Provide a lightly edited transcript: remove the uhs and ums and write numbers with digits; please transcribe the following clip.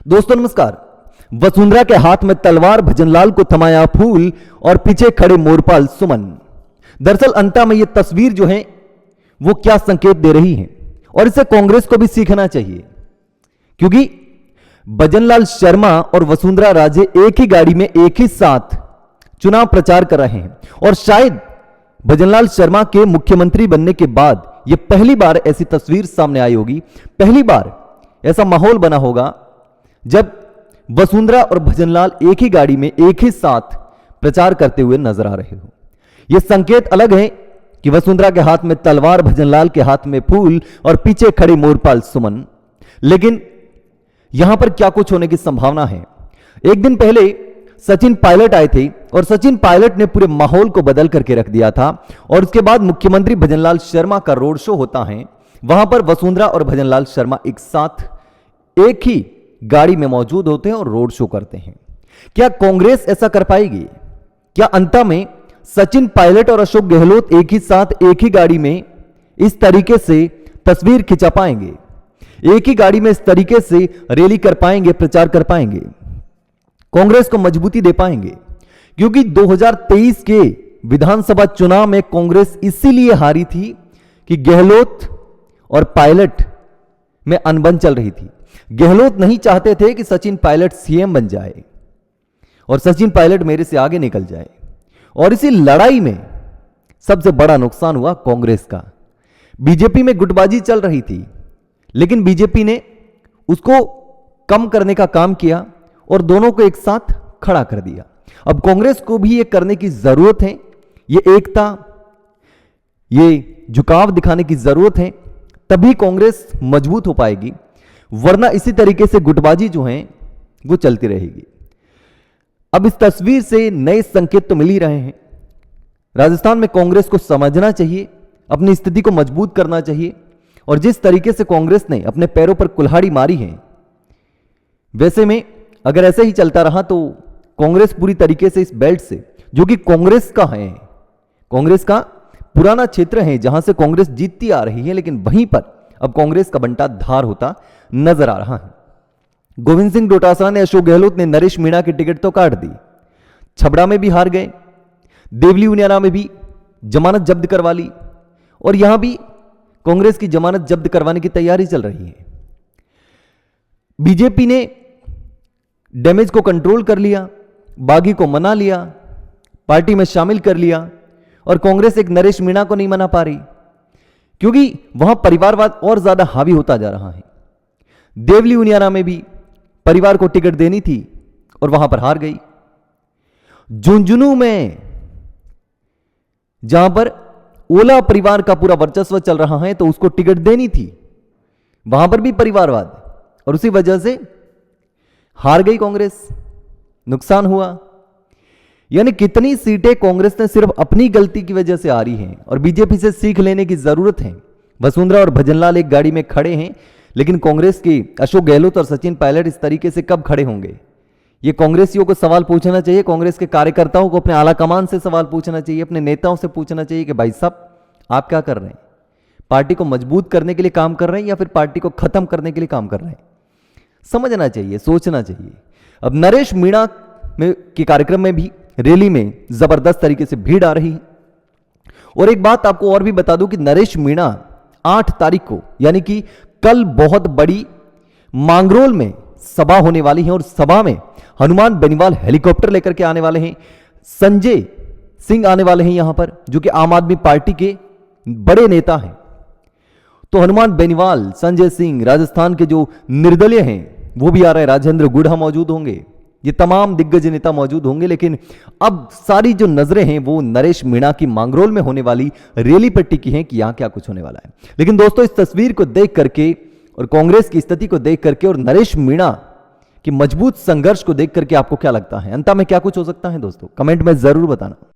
दोस्तों नमस्कार। वसुंधरा के हाथ में तलवार, भजनलाल को थमाया फूल और पीछे खड़े मोरपाल सुमन। दरअसल अंता में यह तस्वीर जो है वो क्या संकेत दे रही है और इसे कांग्रेस को भी सीखना चाहिए, क्योंकि भजनलाल शर्मा और वसुंधरा राजे एक ही गाड़ी में एक ही साथ चुनाव प्रचार कर रहे हैं और शायद भजनलाल शर्मा के मुख्यमंत्री बनने के बाद यह पहली बार ऐसी तस्वीर सामने आई होगी, पहली बार ऐसा माहौल बना होगा जब वसुंधरा और भजनलाल एक ही गाड़ी में एक ही साथ प्रचार करते हुए नजर आ रहे हो। यह संकेत अलग है कि वसुंधरा के हाथ में तलवार, भजनलाल के हाथ में फूल और पीछे खड़े मोरपाल सुमन। लेकिन यहां पर क्या कुछ होने की संभावना है। एक दिन पहले सचिन पायलट आए थे और सचिन पायलट ने पूरे माहौल को बदल करके रख दिया था और उसके बाद मुख्यमंत्री भजनलाल शर्मा का रोड शो होता है। वहां पर वसुंधरा और भजनलाल शर्मा एक साथ एक ही गाड़ी में मौजूद होते हैं और रोड शो करते हैं। क्या कांग्रेस ऐसा कर पाएगी? क्या अंत में सचिन पायलट और अशोक गहलोत एक ही साथ एक ही गाड़ी में इस तरीके से तस्वीर खिंचा पाएंगे, एक ही गाड़ी में इस तरीके से रैली कर पाएंगे, प्रचार कर पाएंगे, कांग्रेस को मजबूती दे पाएंगे? क्योंकि 2023 के विधानसभा चुनाव में कांग्रेस इसीलिए हारी थी कि गहलोत और पायलट में अनबन चल रही थी। गहलोत नहीं चाहते थे कि सचिन पायलट सीएम बन जाए और सचिन पायलट मेरे से आगे निकल जाए, और इसी लड़ाई में सबसे बड़ा नुकसान हुआ कांग्रेस का। बीजेपी में गुटबाजी चल रही थी, लेकिन बीजेपी ने उसको कम करने का काम किया और दोनों को एक साथ खड़ा कर दिया। अब कांग्रेस को भी यह करने की जरूरत है, ये एकता, ये झुकाव दिखाने की जरूरत है, तभी कांग्रेस मजबूत हो पाएगी, वरना इसी तरीके से गुटबाजी जो है वो चलती रहेगी। अब इस तस्वीर से नए संकेत तो मिल ही रहे हैं। राजस्थान में कांग्रेस को समझना चाहिए, अपनी स्थिति को मजबूत करना चाहिए, और जिस तरीके से कांग्रेस ने अपने पैरों पर कुल्हाड़ी मारी है, वैसे में अगर ऐसे ही चलता रहा तो कांग्रेस पूरी तरीके से इस बेल्ट से, जो कि कांग्रेस का है, कांग्रेस का पुराना क्षेत्र है जहां से कांग्रेस जीतती आ रही है, लेकिन वहीं पर अब कांग्रेस का बंटा धार होता नजर आ रहा है। गोविंद सिंह डोटासरा ने, अशोक गहलोत ने नरेश मीणा की टिकट तो काट दी, छबड़ा में भी हार गए, देवली उनियारा में भी जमानत जब्त करवा ली, और यहां भी कांग्रेस की जमानत जब्त करवाने की तैयारी चल रही है। बीजेपी ने डैमेज को कंट्रोल कर लिया, बागी को मना लिया, पार्टी में शामिल कर लिया, और कांग्रेस एक नरेश मीणा को नहीं मना पा रही, क्योंकि वहां परिवारवाद और ज्यादा हावी होता जा रहा है। देवली उनियारा में भी परिवार को टिकट देनी थी और वहां पर हार गई। झुंझुनू में जहां पर ओला परिवार का पूरा वर्चस्व चल रहा है तो उसको टिकट देनी थी, वहां पर भी परिवारवाद, और उसी वजह से हार गई कांग्रेस, नुकसान हुआ। यानी कितनी सीटें कांग्रेस ने सिर्फ अपनी गलती की वजह से हारी हैं, और बीजेपी से सीख लेने की जरूरत है। वसुंधरा और भजनलाल एक गाड़ी में खड़े हैं, लेकिन कांग्रेस के अशोक गहलोत और सचिन पायलट इस तरीके से कब खड़े होंगे? ये कांग्रेसियों को सवाल पूछना चाहिए, कांग्रेस के कार्यकर्ताओं को, अपने आला कमान से सवाल पूछना चाहिए, अपने नेताओं से पूछना चाहिए कि भाई साहब आप क्या कर रहे हैं? पार्टी को मजबूत करने के लिए काम कर रहे हैं या फिर पार्टी को खत्म करने के लिए काम कर रहे हैं? समझना चाहिए, सोचना चाहिए। अब नरेश मीणा के कार्यक्रम में भी, रैली में जबरदस्त तरीके से भीड़ आ रही है। और एक बात आपको और भी बता दूं कि नरेश मीणा 8 तारीख को, यानी कि कल, बहुत बड़ी मांगरोल में सभा होने वाली है, और सभा में हनुमान बेनीवाल हेलीकॉप्टर लेकर के आने वाले हैं। संजय सिंह आने वाले हैं यहां पर, जो कि आम आदमी पार्टी के बड़े नेता हैं। तो हनुमान बेनीवाल, संजय सिंह, राजस्थान के जो निर्दलीय हैं वो भी आ रहे हैं, राजेंद्र गुढ़ा मौजूद होंगे, ये तमाम दिग्गज नेता मौजूद होंगे। लेकिन अब सारी जो नजरें हैं वो नरेश मीणा की मांगरोल में होने वाली रैली पर टिकी हैं कि यहां क्या कुछ होने वाला है। लेकिन दोस्तों, इस तस्वीर को देख करके और कांग्रेस की स्थिति को देख करके और नरेश मीणा की मजबूत संघर्ष को देख करके आपको क्या लगता है? अंत में क्या कुछ हो सकता है? दोस्तों कमेंट में जरूर बताना।